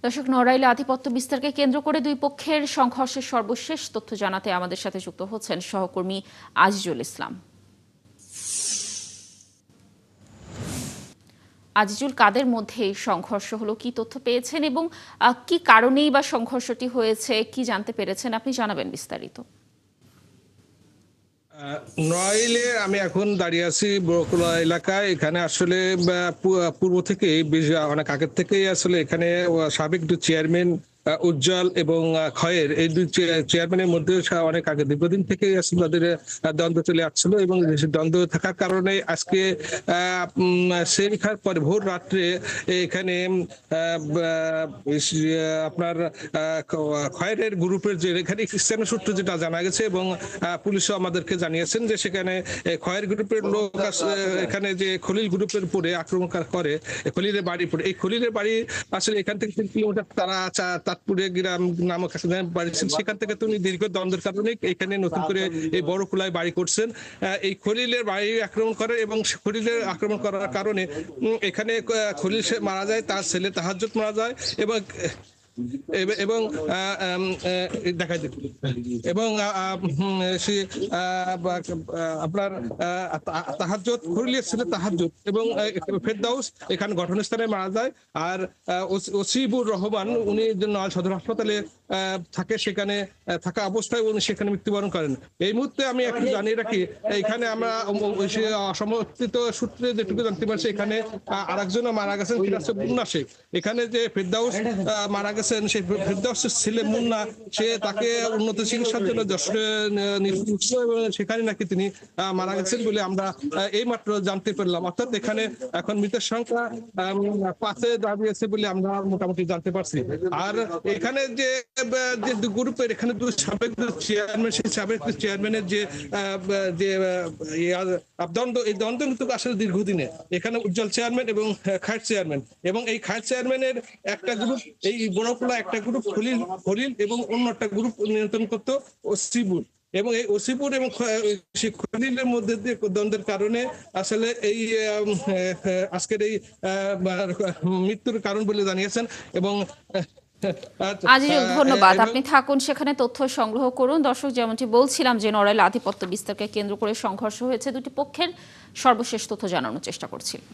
দর্শক, নড়াইলে আধিপত্য বিস্তারকে কেন্দ্র করে দুই পক্ষের সংঘর্ষের সর্বশেষ তথ্য জানাতে আমাদের সাথে যুক্ত হচ্ছেন সহকর্মী আজিজুল ইসলাম। আজিজুল, কাদের মধ্যে এই সংঘর্ষ হলো, কি তথ্য পেয়েছেন এবং কি কারণেই বা সংঘর্ষটি হয়েছে, কি জানতে পেরেছেন, আপনি জানাবেন বিস্তারিত। নড়াইলে আমি এখন দাঁড়িয়ে আছি বরকুলা এলাকায়। এখানে আসলে পূর্ব থেকে অনেক আগের থেকেই আসলে এখানে সাবেক দুই চেয়ারম্যান উজ্জ্বল এবং খয়ের, এই দুই চেয়ারম্যানের মধ্যে অনেক আগে দীর্ঘদিন থেকেই আসলে তাদের দ্বন্দ্ব চলে আসছিল এবং দ্বন্দ্ব থাকার কারণে আজকে সেখার পরে ভোর রাত্রে এখানে আপনার খয়েরের গ্রুপের যে এখানে স্থানীয় সূত্র যেটা জানা গেছে এবং পুলিশও আমাদেরকে জানিয়েছেন যে সেখানে খয়ের গ্রুপের লোক এখানে যে খলিল গ্রুপের উপরে আক্রমণ করে খলিলের বাড়ির উপরে। এই খলিলের বাড়ি আসলে এখান থেকে 3 কিলোমিটার তারা তাঁতপুরে গ্রাম নামক বাড়ি ছিল, সেখান থেকে তিনি দীর্ঘ দ্বন্দ্বের কারণে এখানে নতুন করে এই বড় কুলায় বাড়ি করছেন। এই খলিলের বাড়ি আক্রমণ করে এবং খলিলের আক্রমণ করার কারণে এখানে খলিল মারা যায়, তার ছেলে তাহাজ্জুদ মারা যায় এবং এবং দেখা যায় এবং আপনার তাহাজ্জুদ খলিলের ছেলে তাহাজ্জুদ এবং ফেরদাউস এখানে ঘটনাস্থলে মারা যায়। আর ওসিবুর রহমান উনি সদর হাসপাতালে থাকে, সেখানে থাকা অবস্থায় উনি সেখানে মৃত্যুবরণ করেন। এই মুহূর্তে আমি একটু জানিয়ে রাখি, এখানে আমরা সমর্থিত সূত্রে যেটুকু জানতে পারছি এখানে আরেকজন মারা গেছেন, সেটা হচ্ছে মুন্না শেখ। এখানে যে ফেরদাউস মারা গেছেন, সেই ফেরদাউসের ছেলে মুন্না, সে তাকে উন্নত চিকিৎসার জন্য যশোরে নিয়ে এবং সেখানে নাকি তিনি মারা গেছেন বলে আমরা এই মাত্র জানতে পারলাম। অর্থাৎ এখানে এখন মৃতের সংখ্যা 5-এ দাঁড়িয়েছে বলে আমরা মোটামুটি জানতে পারছি। আর এখানে যে গ্রুপের এখানে দুই সাবেক চেয়ারম্যান, সেই সাবেক চেয়ারম্যানের যে দ্বন্দ্ব, এই দ্বন্দ্ব কিন্তু আসলে দীর্ঘদিনে। এখানে উজ্জ্বল চেয়ারম্যান এবং খায়ের চেয়ারম্যান, এবং এই খায়ের চেয়ারম্যানের একটা গ্রুপ, এই বড়কুলা একটা গ্রুপ খলিল এবং অন্য একটা গ্রুপ নিয়ন্ত্রণ করতো ওসিবুর, এবং এই ওসিপুর এবং খলিলের মধ্যে দিয়ে দ্বন্দ্বের কারণে আসলে এই আজকের এই মৃত্যুর কারণ বলে জানিয়েছেন। এবং আজিজুল, ধন্যবাদ। আপনি থাকুন সেখানে, তথ্য সংগ্রহ করুন। দর্শক, যেমনটি বলছিলাম যে নড়াইল আধিপত্য বিস্তারকে কেন্দ্র করে সংঘর্ষ হয়েছে, দুটি পক্ষের সর্বশেষ তথ্য জানানোর চেষ্টা করছিলাম।